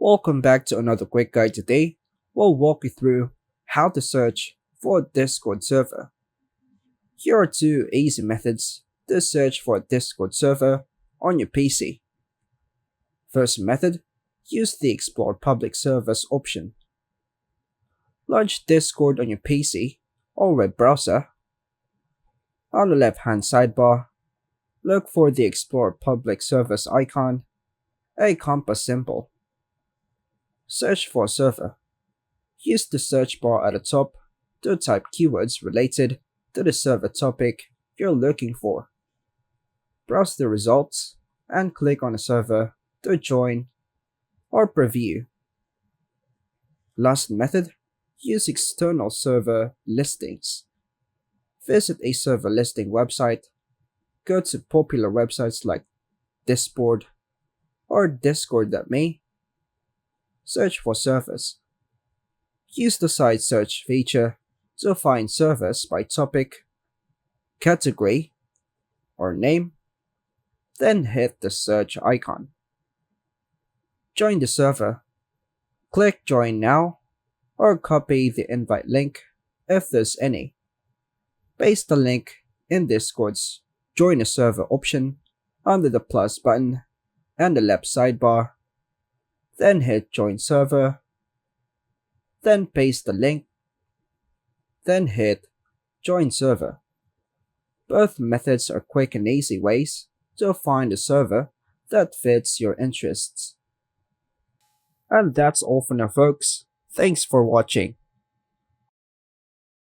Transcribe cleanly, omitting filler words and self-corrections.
Welcome back to another quick guide. Today, we'll walk you through how to search for a Discord server. Here are two easy methods to search for a Discord server on your PC. First method, use the Explore Public Servers option. Launch Discord on your PC or web browser. On the left-hand sidebar, look for the Explore Public Servers icon, a compass symbol. Search for a server. Use the search bar at the top to type keywords related to the server topic you're looking for. Browse the results and click on a server to join or preview. Last method, use external server listings. Visit a server listing website, go to popular websites like Discord or Discord.me. Search for servers. Use the site search feature to find servers by topic, category, or name, then hit the search icon. Join the server. Click Join Now or copy the invite link if there's any. Paste the link in Discord's Join a Server option under the plus button and the left sidebar. Then hit Join Server, then paste the link, then hit Join Server. Both methods are quick and easy ways to find a server that fits your interests. And that's all for now, folks. Thanks for watching.